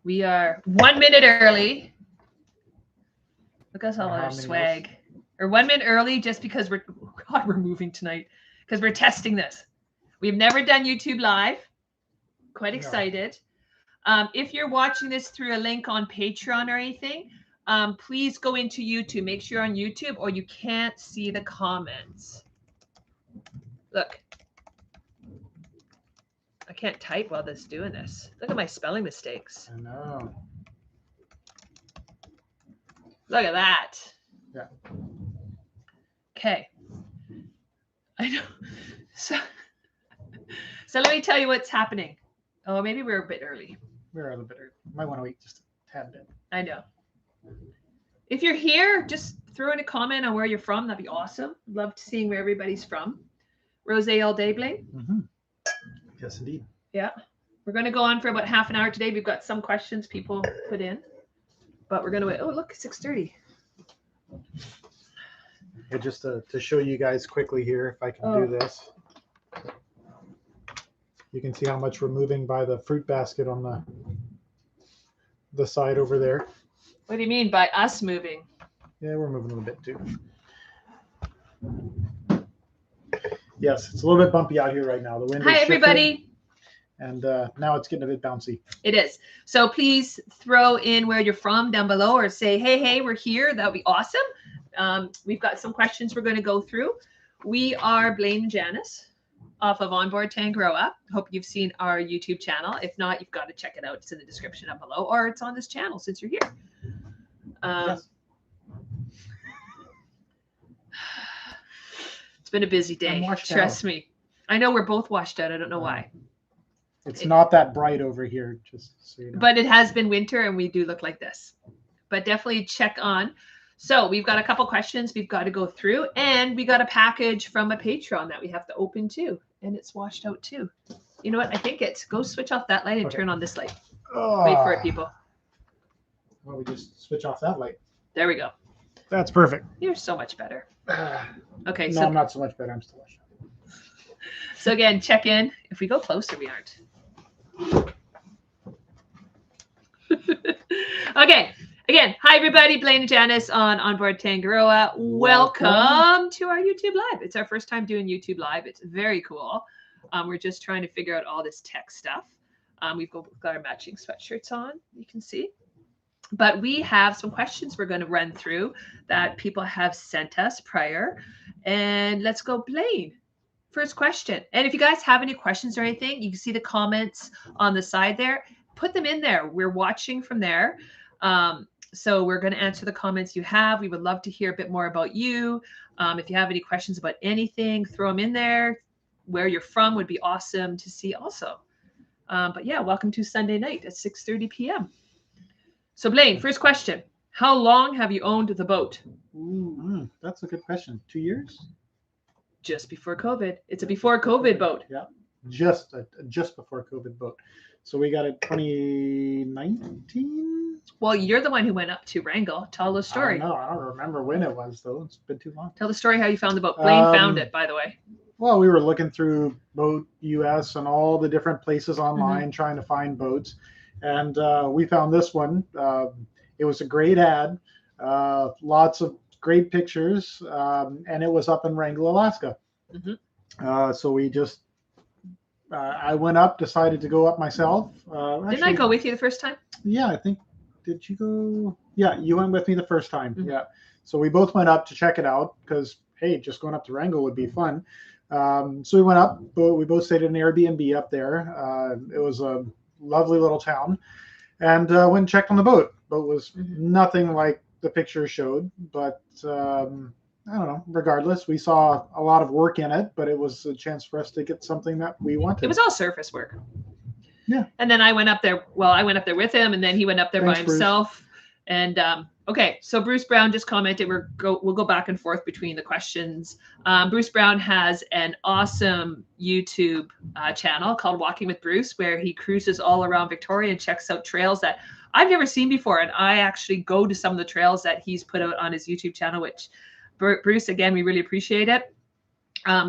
We are 1 minute early. Look at all our swag. Or 1 minute early just because we're moving tonight. Because we're testing this. We've never done YouTube Live. Quite excited. If you're watching this through a link on Patreon or anything, please go into YouTube. Make sure you're on YouTube or you can't see the comments. Look. I can't type while this doing this. Look at my spelling mistakes. I know. Look at that. Yeah. Okay. I know. So let me tell you what's happening. Oh, maybe we're a bit early. We're a little bit early. Might want to wait just a tad bit. I know. If you're here, just throw in a comment on where you're from. That'd be awesome. Love seeing where everybody's from. Rose all day, Blaine? Mm-hmm. Yes, indeed. Yeah. We're going to go on for about half an hour today. We've got some questions people put in. But we're going to wait. Oh, look, 6:30. Yeah, just to show you guys quickly here, if I can do this. You can see how much we're moving by the fruit basket on the side over there. What do you mean by us moving? Yeah, we're moving a little bit too. Yes, it's a little bit bumpy out here right now. The wind is shifting, everybody. And now it's getting a bit bouncy. It is. So please throw in where you're from down below or say, hey, we're here. That would be awesome. We've got some questions we're going to go through. We are Blaine and Janice off of Onboard Tangaroa. Hope you've seen our YouTube channel. If not, you've got to check it out. It's in the description down below, or it's on this channel since you're here. Yes. It's been a busy day. Trust me. I know we're both washed out. I don't know why. It's not that bright over here, just so you know. But it has been winter and we do look like this. But definitely check on. So we've got a couple questions we've got to go through, and we got a package from a Patreon that we have to open too, and it's washed out too. You know what? I think it's go switch off that light and turn on this light. Wait for it, people. Well, we just switch off that light. There we go. That's perfect. You're so much better. Okay. No, I'm not so much better. I'm still washed out. So again, check in. If we go closer, we aren't. Okay. Again, hi everybody. Blaine and Janice on Onboard Tangaroa. Welcome to our YouTube Live. It's our first time doing YouTube Live. It's very cool. We're just trying to figure out all this tech stuff. We've got our matching sweatshirts on, you can see. But we have some questions we're going to run through that people have sent us prior. And let's go, Blaine. First question. And if you guys have any questions or anything, you can see the comments on the side there. Put them in there. We're watching from there. So we're going to answer the comments you have. We would love to hear a bit more about you. If you have any questions about anything, throw them in there. Where you're from would be awesome to see also. But yeah, welcome to Sunday night at 6:30 p.m. So Blaine, first question. How long have you owned the boat? Ooh, that's a good question. 2 years? Just before COVID. It's a before COVID boat. Yeah, just before COVID boat. So we got it 2019. Well, you're the one who went up to Wrangell. Tell the story. No, I don't remember when it was though. It's been too long. Tell the story how you found the boat. Blaine found it, by the way. Well, we were looking through Boat US and all the different places online trying to find boats, and we found this one. It was a great ad, lots of great pictures, and it was up in Wrangell, Alaska. So we just. I went up, decided to go up myself. Didn't I go with you the first time? Yeah, I think. Did you go? Yeah, you went with me the first time. Yeah. So we both went up to check it out because, hey, just going up to Wrangell would be fun. So we went up. We both stayed in an Airbnb up there. It was a lovely little town. And went and checked on the boat. Boat was nothing like the picture showed, but I don't know. Regardless, we saw a lot of work in it, but it was a chance for us to get something that we wanted. It was all surface work. Yeah. And then I went up there. Well, I went up there with him, and then he went up there by himself. Bruce. And okay, so Bruce Brown just commented. We'll go back and forth between the questions. Bruce Brown has an awesome YouTube channel called Walking with Bruce, where he cruises all around Victoria and checks out trails that I've never seen before. And I actually go to some of the trails that he's put out on his YouTube channel, which Bruce, again, we really appreciate it.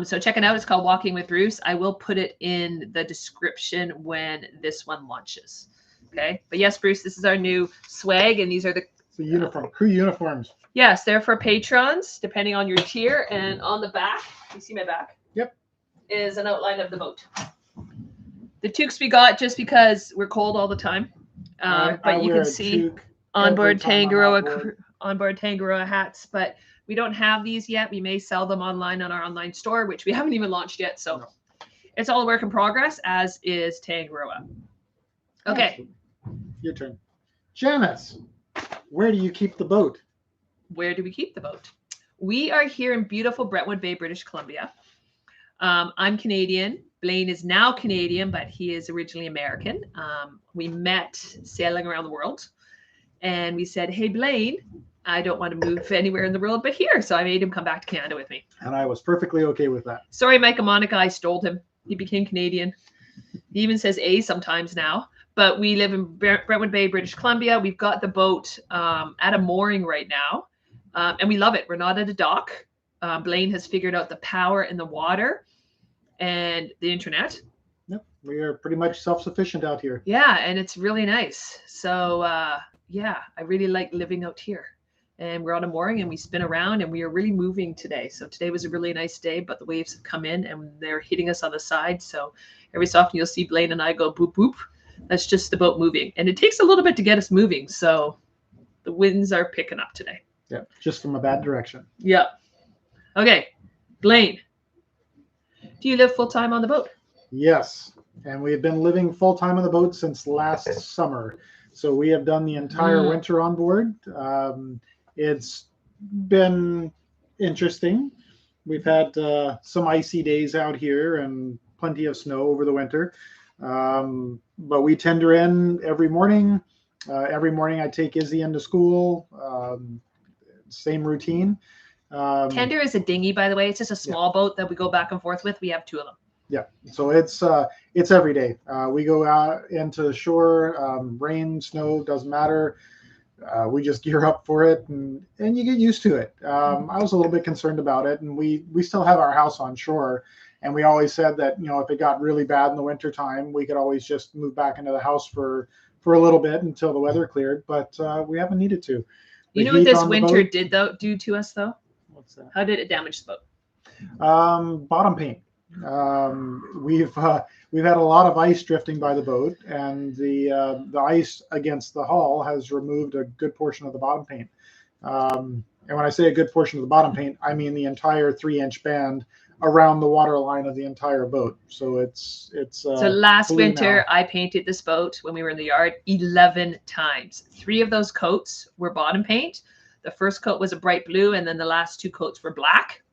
So check it out. It's called Walking with Bruce. I will put it in the description when this one launches. Okay. But yes, Bruce, this is our new swag, and these are the uniform, crew uniforms. Yes, they're for patrons, depending on your tier. And on the back, you see my back? Yep. Is an outline of the boat. The toques we got just because we're cold all the time. But you can see onboard Tangaroa hats, but we don't have these yet. We may sell them online on our online store, which we haven't even launched yet. So it's all a work in progress, as is Tangaroa. Okay. Your turn. Janice, where do you keep the boat? Where do we keep the boat? We are here in beautiful Brentwood Bay, British Columbia. I'm Canadian. Blaine is now Canadian, but he is originally American. We met sailing around the world, and we said, hey, Blaine, I don't want to move anywhere in the world but here. So I made him come back to Canada with me. And I was perfectly okay with that. Sorry, Mike and Monica, I stole him. He became Canadian. He even says A sometimes now. But we live in Brentwood Bay, British Columbia. We've got the boat at a mooring right now. And we love it. We're not at a dock. Blaine has figured out the power and the water and the internet. Yep, we are pretty much self-sufficient out here. Yeah, and it's really nice. So yeah, I really like living out here. And we're on a mooring and we spin around, and we are really moving today. So today was a really nice day, but the waves have come in and they're hitting us on the side. So every so often you'll see Blaine and I go boop, boop. That's just the boat moving. And it takes a little bit to get us moving. So the winds are picking up today. Yeah, just from a bad direction. Yeah. Okay, Blaine, do you live full-time on the boat? Yes, and we have been living full-time on the boat since last summer. So we have done the entire winter on board. It's been interesting. We've had some icy days out here and plenty of snow over the winter. But we tender in every morning. Every morning I take Izzy into school. Same routine. Tender is a dinghy, by the way. It's just a small boat that we go back and forth with. We have 2 of them. Yeah, so it's every day. We go out into the shore, rain, snow, doesn't matter. We just gear up for it, and you get used to it. I was a little bit concerned about it, and we still have our house on shore, and we always said that, you know, if it got really bad in the winter time, we could always just move back into the house for a little bit until the weather cleared, but we haven't needed to. You know what this winter did do to us though? What's that? How did it damage the boat? Bottom paint. We've had a lot of ice drifting by the boat, and the ice against the hull has removed a good portion of the bottom paint. And when I say a good portion of the bottom paint, I mean the entire 3-inch band around the water line of the entire boat. So it's so last winter I painted this boat when we were in the yard 11 times. 3 of those coats were bottom paint. The first coat was a bright blue, and then the last 2 coats were black.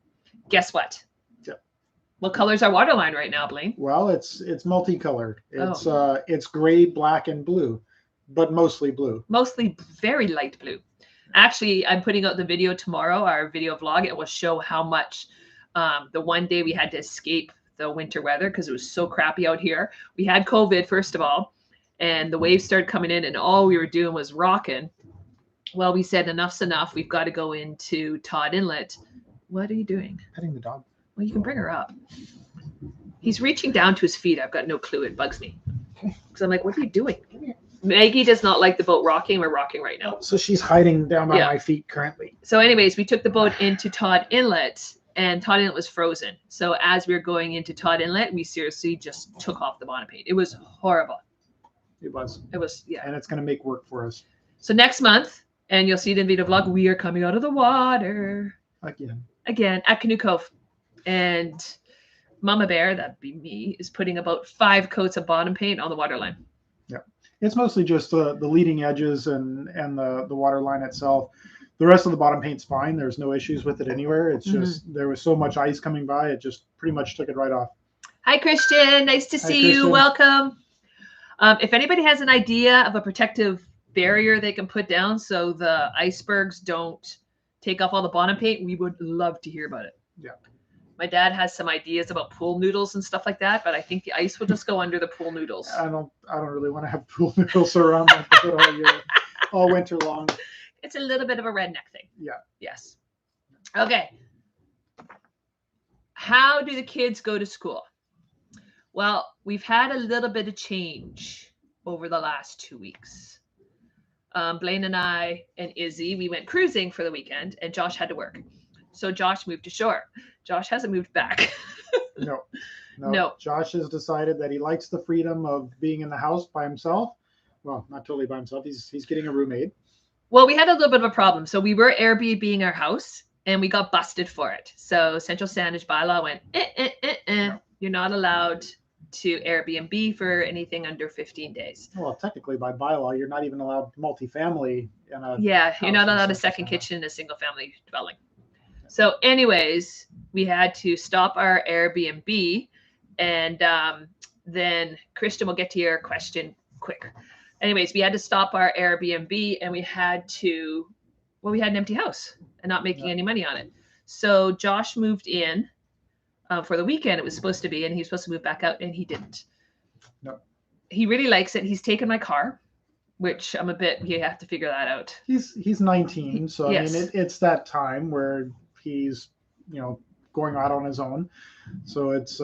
Guess what? What color is our water line right now, Blaine? Well, it's multicolored. It's gray, black, and blue, but mostly blue. Mostly very light blue. Actually, I'm putting out the video tomorrow, our video vlog. It will show how much the one day we had to escape the winter weather because it was so crappy out here. We had COVID, first of all, and the waves started coming in, and all we were doing was rocking. Well, we said enough's enough. We've got to go into Todd Inlet. What are you doing? Petting the dog. Well, you can bring her up. He's reaching down to his feet. I've got no clue. It bugs me. Because I'm like, what are you doing? Maggie does not like the boat rocking. We're rocking right now. So she's hiding down by my feet currently. So anyways, we took the boat into Todd Inlet, and Todd Inlet was frozen. So as we were going into Todd Inlet, we seriously just took off the bottom paint. It was horrible. It was. It was, yeah. And it's going to make work for us. So next month, and you'll see it in the video vlog, we are coming out of the water. Again, at Canoe Cove. And Mama Bear, that'd be me, is putting about 5 coats of bottom paint on the water line. Yeah, it's mostly just the leading edges and the water line itself. The rest of the bottom paint's fine. There's no issues with it anywhere. It's just there was so much ice coming by, it just pretty much took it right off. Hi, Christian. Nice to see you. Welcome. If anybody has an idea of a protective barrier they can put down so the icebergs don't take off all the bottom paint, we would love to hear about it. Yeah. My dad has some ideas about pool noodles and stuff like that, but I think the ice will just go under the pool noodles. I don't really want to have pool noodles around my boat all year, all winter long. It's a little bit of a redneck thing. Yeah. Yes. Okay. How do the kids go to school? Well, we've had a little bit of change. over the last 2 weeks. Blaine and I and Izzy, we went cruising for the weekend, and Josh had to work. So Josh moved to shore. Josh hasn't moved back. No. Josh has decided that he likes the freedom of being in the house by himself. Well, not totally by himself. He's getting a roommate. Well, we had a little bit of a problem. So we were Airbnb-ing our house, and we got busted for it. So Central Sandwich bylaw went, No. You're not allowed to Airbnb for anything under 15 days. Well, technically by bylaw, you're not even allowed multifamily in a You're not allowed a Central second Sandwich. kitchen in a single family dwelling. So anyways, we had to stop our Airbnb, and then Christian, will get to your question quick. Anyways, we had to stop our Airbnb, and we had an empty house and not making any money on it. So Josh moved in for the weekend. It was supposed to be, and he was supposed to move back out, and he didn't. No. He really likes it. He's taken my car, which I'm a bit, you have to figure that out. He's 19, so Yes. I mean it's that time where he's going out on his own. So it's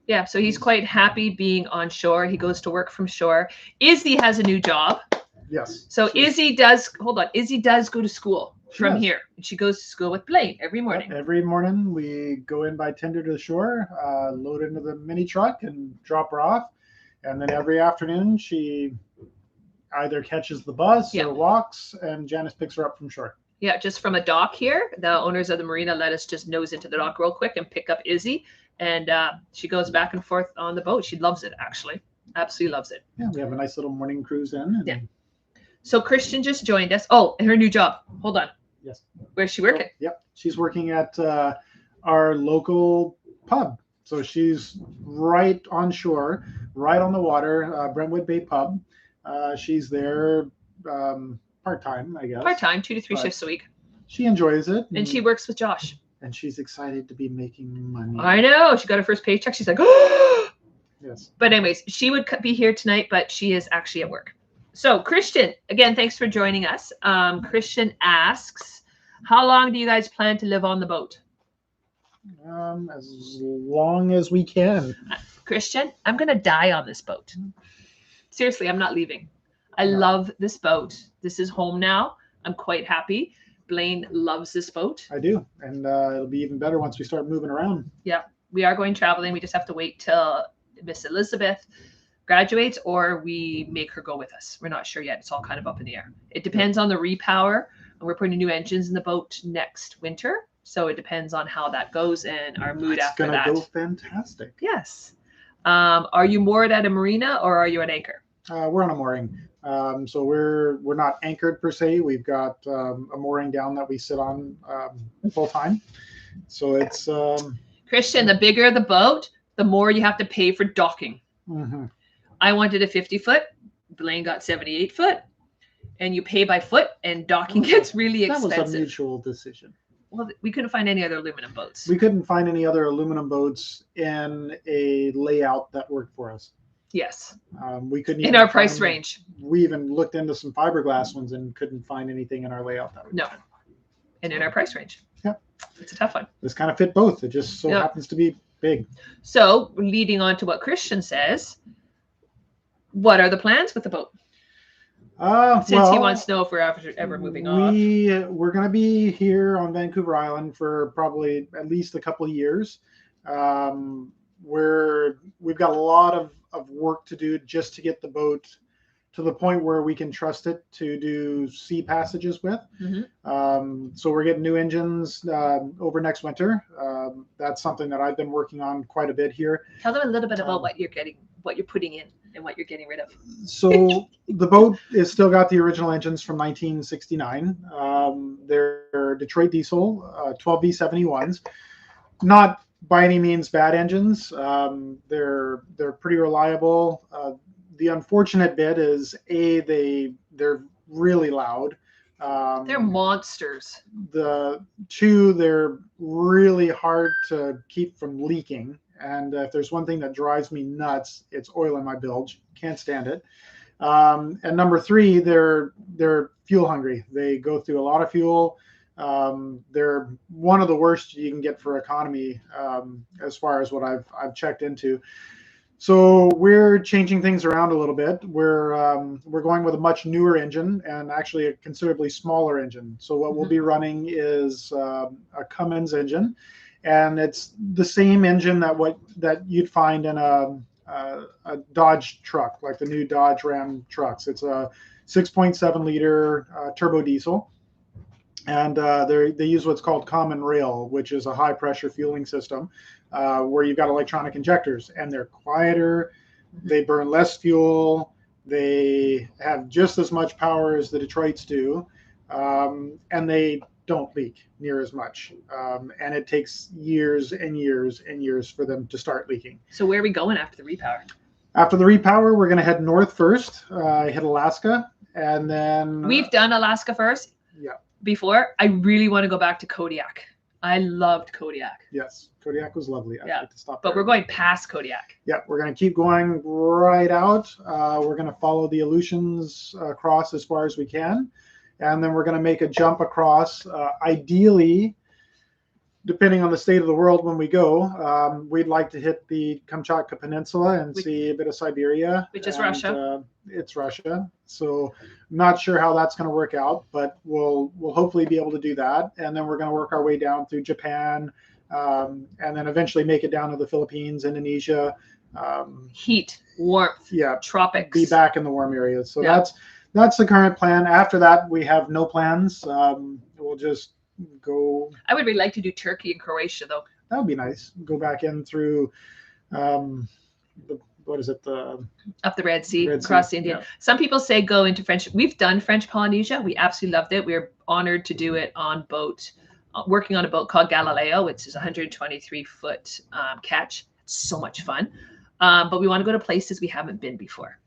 Yeah, so he's quite happy being on shore. He goes to work from shore. Izzy has a new job. yes. So Izzy does go to school She from does. here. She goes to school with Blaine every morning. Every morning we go in by tender to the shore, load into the mini truck and drop her off. And then every afternoon she either catches the bus Yeah. or walks, and Janice picks her up from shore. Yeah, just from a dock here. The owners of the marina let us just nose into the dock real quick and pick up Izzy. And she goes back and forth on the boat. She loves it, actually. Absolutely loves it. Yeah, we have a nice little morning cruise in. And Yeah. So Christian just joined us. Oh, and her new job. Hold on. Yes. Where's she working? Yep. She's working at our local pub. So she's right on shore, right on the water, Brentwood Bay Pub. She's there part-time, I guess. Part-time, 2 to 3 But shifts a week. She enjoys it. And she works with Josh. And she's excited to be making money. I know. She got her first paycheck. She's like, oh. Yes. But anyways, she would be here tonight, but she is actually at work. So Christian, again, thanks for joining us. Christian asks, how long do you guys plan to live on the boat? As long as we can. Christian, I'm going to die on this boat. Seriously, I'm not leaving. I love this boat. This is home now. I'm quite happy. Blaine loves this boat. I do. And it'll be even better once we start moving around. Yeah, we are going traveling. We just have to wait till Miss Elizabeth graduates or we make her go with us. We're not sure yet. It's all kind of up in the air. It depends on the repower. We're putting new engines in the boat next winter. So it depends on how that goes and our mood after that. It's going to go fantastic. Yes. Are you moored at a marina or are you at anchor? We're on a mooring. So we're not anchored per se. We've got a mooring down that we sit on full time. So it's Christian, the bigger the boat, the more you have to pay for docking. mm-hmm. I wanted a 50-foot. Blaine got 78-foot. And you pay by foot and docking gets really expensive. That was a mutual decision. Well, we couldn't find any other aluminum boats. We couldn't find any other aluminum boats in a layout that worked for us. Yes. We couldn't in our price range. We even looked into some fiberglass ones and couldn't find anything in our layout that would fit. And in our price range. Yep. It's a tough one. This kind of fit both. It just so happens to be big. So leading on to what Christian says, what are the plans with the boat? Since he wants to know if we're ever moving off. We're going to be here on Vancouver Island for probably at least a couple of years. We've got a lot of work to do just to get the boat to the point where we can trust it to do sea passages with. Mm-hmm. So we're getting new engines over next winter. That's something that I've been working on quite a bit here. Tell them a little bit about what you're getting, what you're putting in and what you're getting rid of. So the boat is still got the original engines from 1969. They're Detroit diesel, 12V71s. Not by any means bad engines. They're pretty reliable. The unfortunate bit is they're really loud. They're monsters. The two, they're really hard to keep from leaking. And if there's one thing that drives me nuts, it's oil in my bilge. Can't stand it. And number three, they're fuel hungry. They go through a lot of fuel. They're one of the worst you can get for economy as far as what I've checked into. So we're changing things around a little bit. We're going with a much newer engine and actually a considerably smaller engine. So what we'll be running is a Cummins engine, and it's the same engine that you'd find in a Dodge truck, like the new Dodge Ram trucks. It's a 6.7 liter turbo diesel, and they use what's called common rail, which is a high pressure fueling system where you've got electronic injectors, and they're quieter, they burn less fuel, they have just as much power as the Detroits do, and they don't leak near as much. And it takes years and years and years for them to start leaking. So where are we going after the repower? After the repower, we're going to head north first, hit Alaska, and then... We've done Alaska first. Yeah. Before. I really want to go back to Kodiak. I loved Kodiak. Yes, Kodiak was lovely. I'd like to stop but there. we're going past Kodiak. Yeah, we're going to keep going right out. We're going to follow the Aleutians across as far as we can. And then we're going to make a jump across. Ideally, depending on the state of the world when we go, we'd like to hit the Kamchatka Peninsula and see a bit of Siberia. Which is Russia. It's Russia. So I'm not sure how that's going to work out, but we'll hopefully be able to do that. And then we're going to work our way down through Japan, and then eventually make it down to the Philippines, Indonesia. Heat, warmth, tropics. Be back in the warm areas. So that's the current plan. After that, we have no plans. We'll just go. I would really like to do Turkey and Croatia, though. That would be nice. Go back in through up the Red Sea, across the Indian. Some people say go into French. We've done French Polynesia. We absolutely loved it. We were honored to do it on boat, working on a boat called Galileo, which is a 123-foot catch. It's so much fun. But we want to go to places we haven't been before.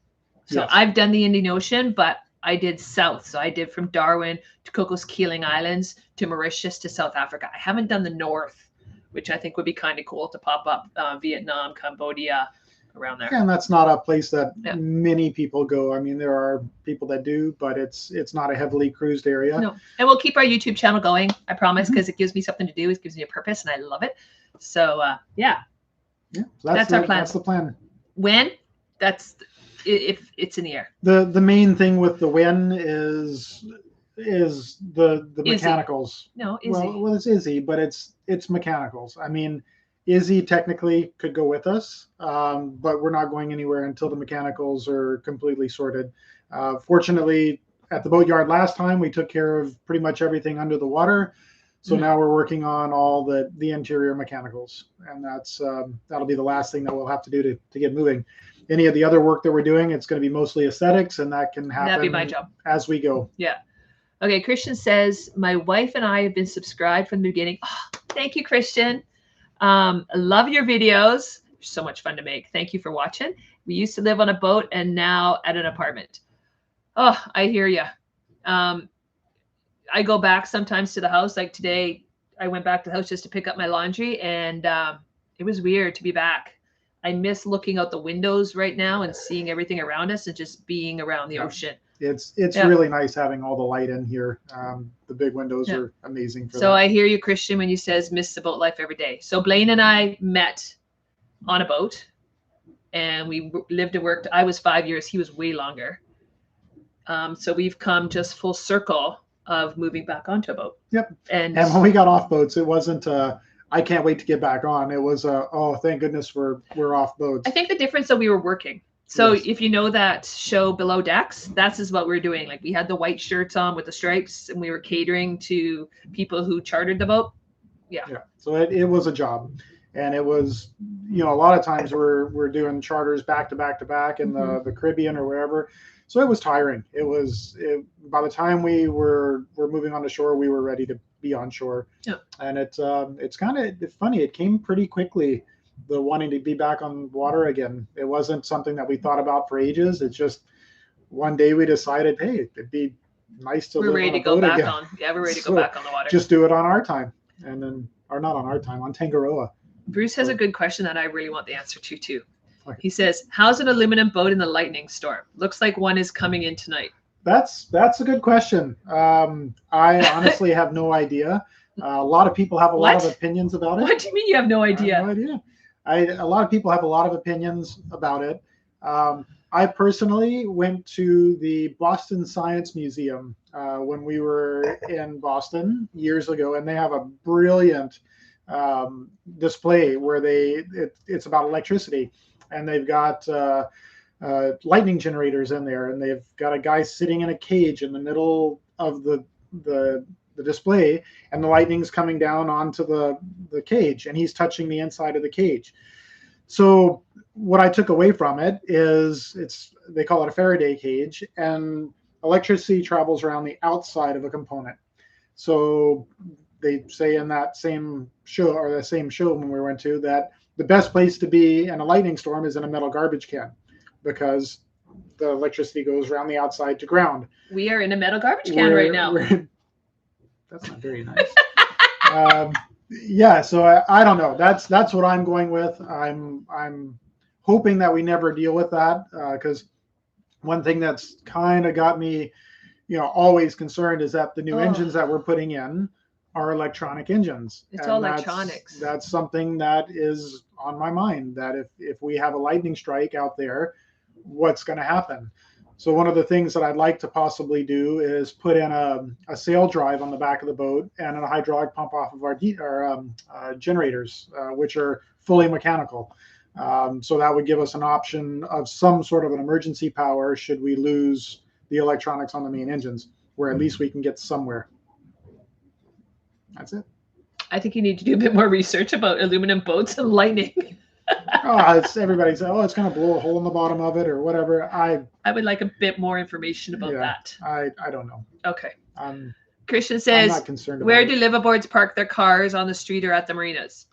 So I've done the Indian Ocean, but I did south. So I did from Darwin to Cocos Keeling Islands to Mauritius to South Africa. I haven't done the north, which I think would be kind of cool to pop up. Vietnam, Cambodia, around there. And that's not a place that many people go. I mean, there are people that do, but it's not a heavily cruised area. No. And we'll keep our YouTube channel going, I promise, because it gives me something to do. It gives me a purpose, and I love it. So, so that's our plan. That's the plan. When? If it's in the air. The main thing with the when is the mechanicals. No, Izzy. Well, it's Izzy, but it's mechanicals. I mean, Izzy technically could go with us, but we're not going anywhere until the mechanicals are completely sorted. Fortunately, at the boatyard last time, we took care of pretty much everything under the water. So now we're working on all the interior mechanicals, and that'll be the last thing that we'll have to do to get moving. Any of the other work that we're doing, it's going to be mostly aesthetics, and that can happen. That'd be my job as we go. Yeah. Okay. Christian says, my wife and I have been subscribed from the beginning. Oh, thank you, Christian. I love your videos. They're so much fun to make. Thank you for watching. We used to live on a boat and now at an apartment. Oh, I hear you. I go back sometimes to the house. Like today, I went back to the house just to pick up my laundry, and it was weird to be back. I miss looking out the windows right now and seeing everything around us and just being around the ocean. It's really nice having all the light in here. The big windows are amazing for that. So I hear you, Christian, when you says miss the boat life every day. So Blaine and I met on a boat, and we lived and worked. I was 5 years. He was way longer. So we've come just full circle of moving back onto a boat. Yep. And when we got off boats, it wasn't I can't wait to get back on. It was oh, thank goodness we're off boats. I think the difference that we were working. So if you know that show Below Decks, that's is what we were doing. Like we had the white shirts on with the stripes, and we were catering to people who chartered the boat. Yeah. So it was a job, and it was, a lot of times we're doing charters back to back to back in the Caribbean or wherever. So it was tiring. By the time we were moving on to shore, we were ready to be on shore. Yeah. And it's kind of funny. It came pretty quickly, the wanting to be back on water again. It wasn't something that we thought about for ages. It's just one day we decided, hey, it'd be nice to live on a boat again. We're ready to go back on. Yeah, we're ready to go back on the water. Just do it on our time, or not on our time, on Tangaroa. Bruce has a good question that I really want the answer to too. He says, how's an aluminum boat in the lightning storm? Looks like one is coming in tonight. That's a good question. I honestly have no idea. A lot of people have a lot of opinions about it. What do you mean you have no idea? I have no idea. A lot of people have a lot of opinions about it. I personally went to the Boston Science Museum when we were in Boston years ago, and they have a brilliant display where it's about electricity, and they've got lightning generators in there, and they've got a guy sitting in a cage in the middle of the display, and the lightning's coming down onto the cage, and he's touching the inside of the cage. So what I took away from it is they call it a Faraday cage, and electricity travels around the outside of a component. So they say in that same show, or the same show when we went to, that the best place to be in a lightning storm is in a metal garbage can, because the electricity goes around the outside to ground. We are in a metal garbage can right now. That's not very nice. Yeah, so I don't know. That's what I'm going with. I'm hoping that we never deal with that, because one thing that's kind of got me, always concerned is that the new engines that we're putting in are electronic engines. It's all electronics. That's something that is on my mind, that if we have a lightning strike out there, what's going to happen? So one of the things that I'd like to possibly do is put in a sail drive on the back of the boat and a hydraulic pump off of our generators, which are fully mechanical. So that would give us an option of some sort of an emergency power should we lose the electronics on the main engines, where at least we can get somewhere. That's it. I think you need to do a bit more research about aluminum boats and lightning. Everybody says, it's going to blow a hole in the bottom of it or whatever. I would like a bit more information about that. I don't know. Okay. Christian says, I'm not concerned where about do liveaboards park their cars, on the street or at the marinas?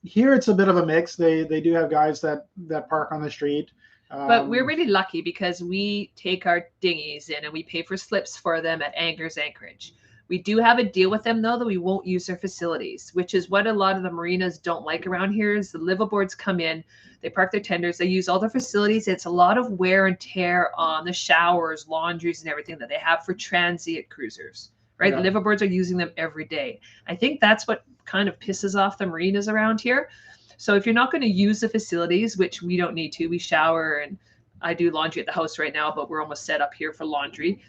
Here it's a bit of a mix. They do have guys that park on the street. But we're really lucky because we take our dinghies in and we pay for slips for them at Anglers Anchorage. We do have a deal with them, though, that we won't use their facilities, which is what a lot of the marinas don't like around here. Is the liveaboards come in, they park their tenders, they use all their facilities. It's a lot of wear and tear on the showers, laundries, and everything that they have for transient cruisers, right? Yeah. The liveaboards are using them every day. I think that's what kind of pisses off the marinas around here. So if you're not going to use the facilities, which we don't need to, we shower and I do laundry at the house right now, but we're almost set up here for laundry.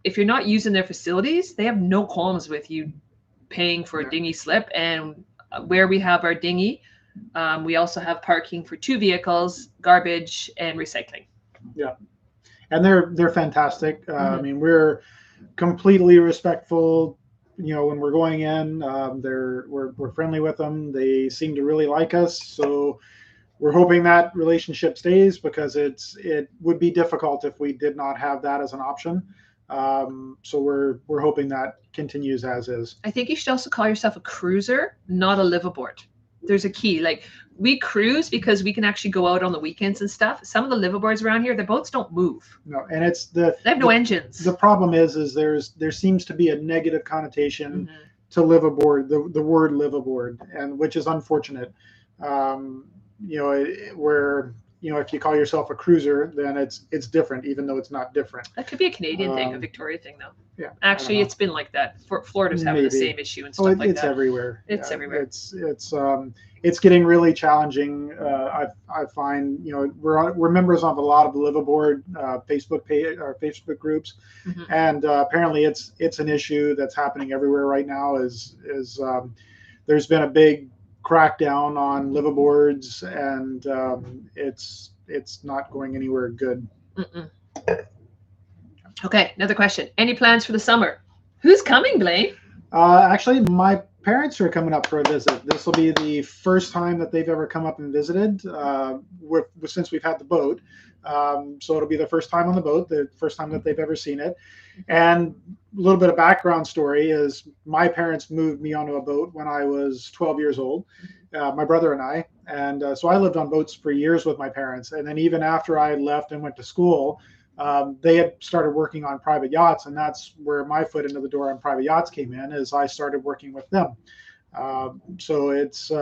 If you're not using their facilities, they have no qualms with you paying for a dinghy slip. And where we have our dinghy, we also have parking for 2 vehicles, garbage, and recycling. Yeah, and they're fantastic. I mean, we're completely respectful. When we're going in, we're friendly with them. They seem to really like us. So we're hoping that relationship stays, because it would be difficult if we did not have that as an option. So we're hoping that continues as is. I think you should also call yourself a cruiser, not a liveaboard. There's a key. Like, we cruise because we can actually go out on the weekends and stuff. Some of the liveaboards around here, their boats don't move. No, and they have no engines. The problem is there seems to be a negative connotation to liveaboard, the word liveaboard, and which is unfortunate. Where if you call yourself a cruiser, then it's different, even though it's not different. That could be a Canadian thing, a Victoria thing, though. Yeah. Actually, it's been like that. Florida's having the same issue and stuff like that. It's everywhere. It's everywhere. It's getting really challenging. I find we're members of a lot of the liveaboard Facebook page or Facebook groups, and apparently it's an issue that's happening everywhere right now. There's been a big crackdown on liveaboards, and it's not going anywhere good. Okay, another question. Any plans for the summer? Who's coming, Blaine? Actually, my parents are coming up for a visit. This will be the first time that they've ever come up and visited since we've had the boat. So it'll be the first time on the boat, the first time that they've ever seen it. And a little bit of background story is my parents moved me onto a boat when I was 12 years old, my brother and I. And so I lived on boats for years with my parents. And then even after I left and went to school, they had started working on private yachts. And that's where my foot into the door on private yachts came in, as I started working with them. So it's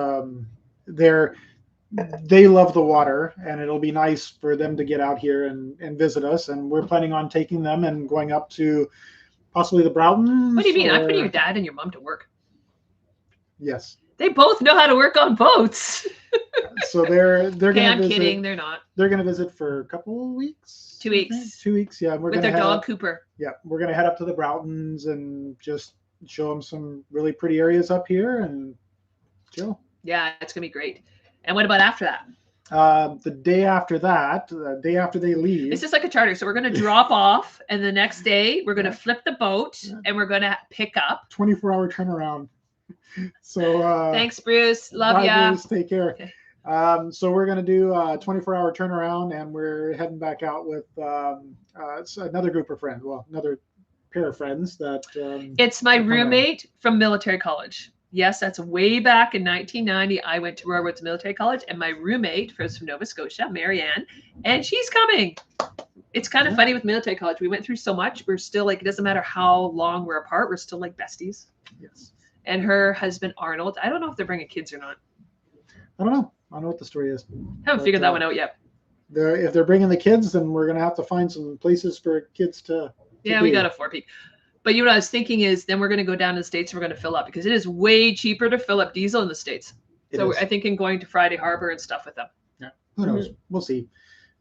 they love the water, and it'll be nice for them to get out here and visit us. And we're planning on taking them and going up to possibly the Broughton. What do you mean? I'm putting your dad and your mom to work. Yes. They both know how to work on boats. So they're Okay, gonna I'm visit. kidding. They're not. They're gonna visit for a couple of weeks. 2 I think. weeks. 2 weeks. Yeah, we're With gonna their head dog up. Cooper. Yeah, we're gonna head up to the Broughtons and just show them some really pretty areas up here and chill. Yeah, it's gonna be great. And what about after that? The day after that, the day after they leave. It's just like a charter. So we're gonna drop off, and the next day we're gonna Yeah. flip the boat, Yeah. and we're gonna pick up. 24-hour turnaround. So Thanks, Bruce. Love bye, ya. Bruce, take care. Okay. So we're gonna do a 24-hour turnaround, and we're heading back out with another group of friends. Well, another pair of friends that. It's my are coming. roommate from military college. Yes, that's way back in 1990. I went to Royal Woods Military College, and my roommate was from Nova Scotia, Marianne, and she's coming. It's kind of funny with military college. We went through so much. We're still like, it doesn't matter how long we're apart. We're still like besties. Yes. And her husband, Arnold, I don't know if they're bringing kids or not. I don't know. I don't know what the story is. Haven't figured that one out yet. If they're bringing the kids, then we're gonna have to find some places for kids to. Yeah, we got a 4-peak. But you know what I was thinking is then we're going to go down to the States and we're going to fill up because it is way cheaper to fill up diesel in the States. So I think in going to Friday Harbor and stuff with them. Yeah, who knows? We'll see.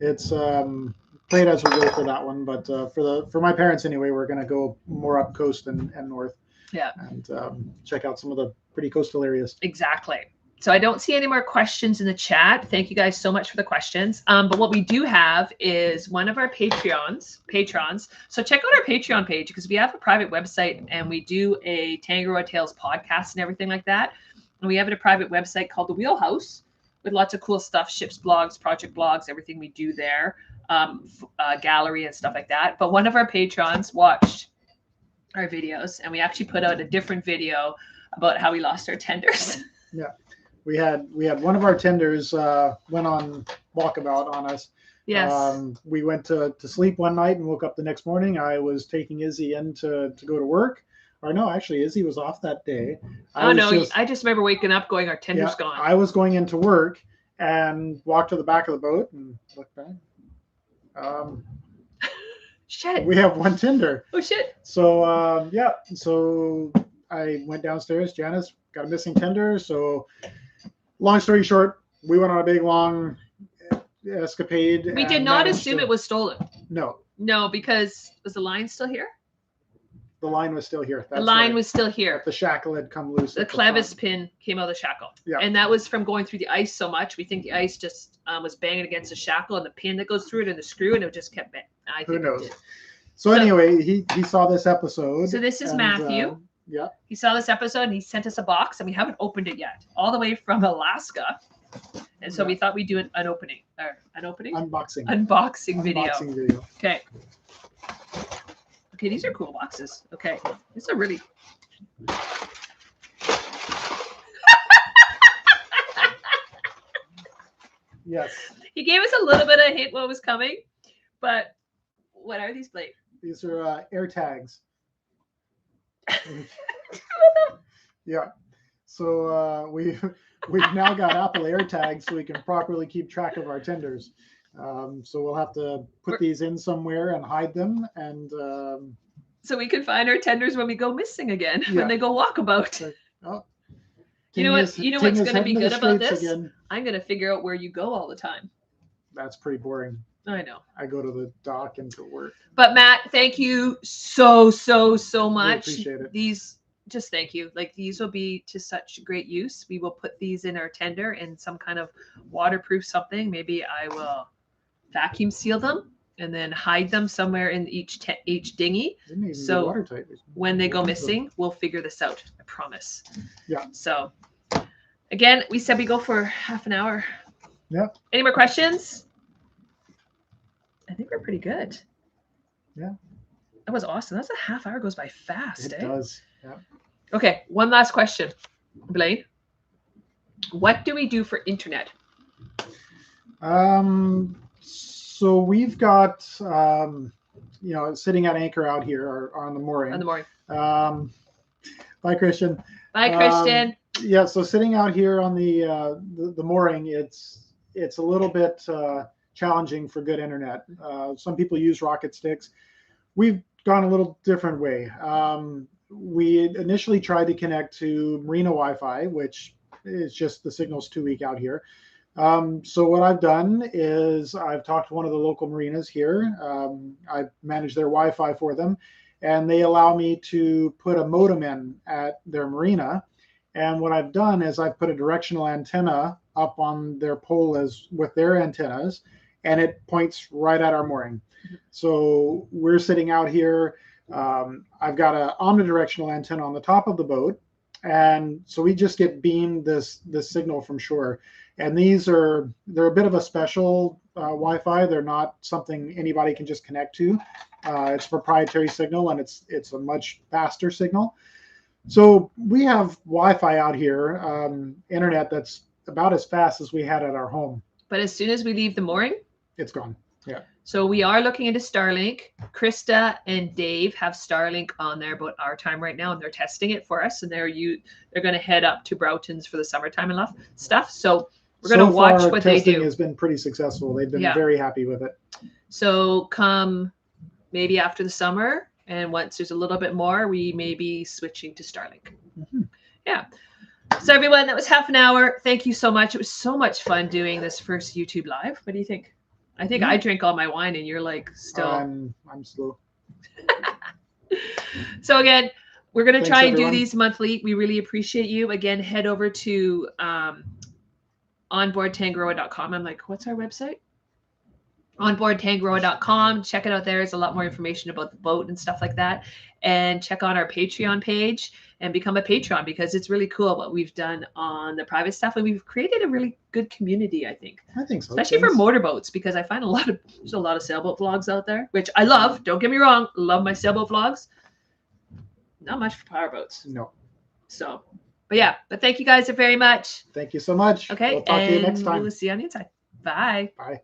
It's play it as we go for that one, but for my parents anyway, we're going to go more up coast and north. Yeah. And check out some of the pretty coastal areas. Exactly. So I don't see any more questions in the chat. Thank you guys so much for the questions. But what we do have is one of our patrons. So check out our Patreon page because we have a private website and we do a Tangaroa Tales podcast and everything like that. And we have a private website called The Wheelhouse with lots of cool stuff, ships blogs, project blogs, everything we do there, gallery and stuff like that. But one of our patrons watched our videos and we actually put out a different video about how we lost our tenders. Yeah. We had one of our tenders went on walkabout on us. Yes. We went to sleep one night and woke up the next morning. I was taking Izzy in to go to work. Or no, actually, Izzy was off that day. I just remember waking up going, our tender's gone. I was going into work and walked to the back of the boat and looked back. Shit. We have one tender. Oh, shit. So, so I went downstairs. Janice got a missing tender. So, long story short, we went on a big, long escapade. We did not assume it was stolen. No. No, because was the line still here? The line was still here. The line was still here. The shackle had come loose. The clevis pin came out of the shackle. Yeah. And that was from going through the ice so much. We think the ice just was banging against the shackle and the pin that goes through it and the screw, and it just kept banging. Who knows? So anyway, he saw this episode. So this is Matthew. Yeah. He saw this episode and he sent us a box and we haven't opened it yet. All the way from Alaska. And so we thought we'd do an opening. Unboxing video. Unboxing video. Okay. Okay, these are cool boxes. Okay. These are really Yes. He gave us a little bit of hint what was coming, but what are these, Blake? These are air tags. Yeah. So we've now got Apple Air tags so we can properly keep track of our tenders. So we'll have to put these in somewhere and hide them, and so we can find our tenders when we go missing again, when they go walkabout. Oh, you know what's going to be good about this? Again. I'm going to figure out where you go all the time. That's pretty boring. I know. I go to the dock and to work. But Matt, thank you so much. I appreciate it. Just thank you. Like, these will be to such great use. We will put these in our tender in some kind of waterproof something. Maybe I will vacuum seal them and then hide them somewhere in each dinghy. So when they go missing, we'll figure this out. I promise. Yeah. So again, we said we go for half an hour. Yeah. Any more questions? I think we're pretty good. Yeah. That was awesome. That's a half hour goes by fast. It does. Yeah. Okay. One last question, Blaine. What do we do for internet? So we've got, sitting at anchor out here or on the mooring. On the mooring. Bye, Christian. Bye, Christian. Yeah. So sitting out here on the mooring, it's a little bit challenging for good internet. Some people use rocket sticks. We've gone a little different way. We initially tried to connect to Marina Wi-Fi, which it's just the signal's too weak out here. So what I've done is I've talked to one of the local marinas here. I manage their Wi-Fi for them, and they allow me to put a modem in at their marina. And what I've done is I've put a directional antenna up on their pole as with their antennas, and it points right at our mooring. So we're sitting out here. I've got an omnidirectional antenna on the top of the boat, and so we just get beamed this signal from shore. And they're a bit of a special Wi-Fi. They're not something anybody can just connect to. It's a proprietary signal, and it's a much faster signal. So we have Wi-Fi out here, internet that's about as fast as we had at our home. But as soon as we leave the mooring, it's gone. Yeah. So we are looking into Starlink. Krista and Dave have Starlink on their boat our time right now, and they're testing it for us. And they're going to head up to Broughton's for the summertime and stuff. So we're going to watch what they do. Testing has been pretty successful. They've been very happy with it. So come maybe after the summer, and once there's a little bit more, we may be switching to Starlink. Mm-hmm. Yeah. So everyone, that was half an hour. Thank you so much. It was so much fun doing this first YouTube live. What do you think? I think I drank all my wine, and you're like still. I'm slow. So again, we're going to try and do these monthly. We really appreciate you. Again, head over to onboardtangaroa.com. I'm like, what's our website? Onboardtangaroa.com. Check it out there. There's a lot more information about the boat and stuff like that. And check on our Patreon page and become a patron, because it's really cool what we've done on the private stuff. And we've created a really good community, I think. I think so. Especially for motorboats, because I find there's a lot of sailboat vlogs out there, which I love. Don't get me wrong. Love my sailboat vlogs. Not much for powerboats. No. So, but thank you guys very much. Thank you so much. Okay. We'll talk to you next time. We'll see you on the inside. Bye. Bye.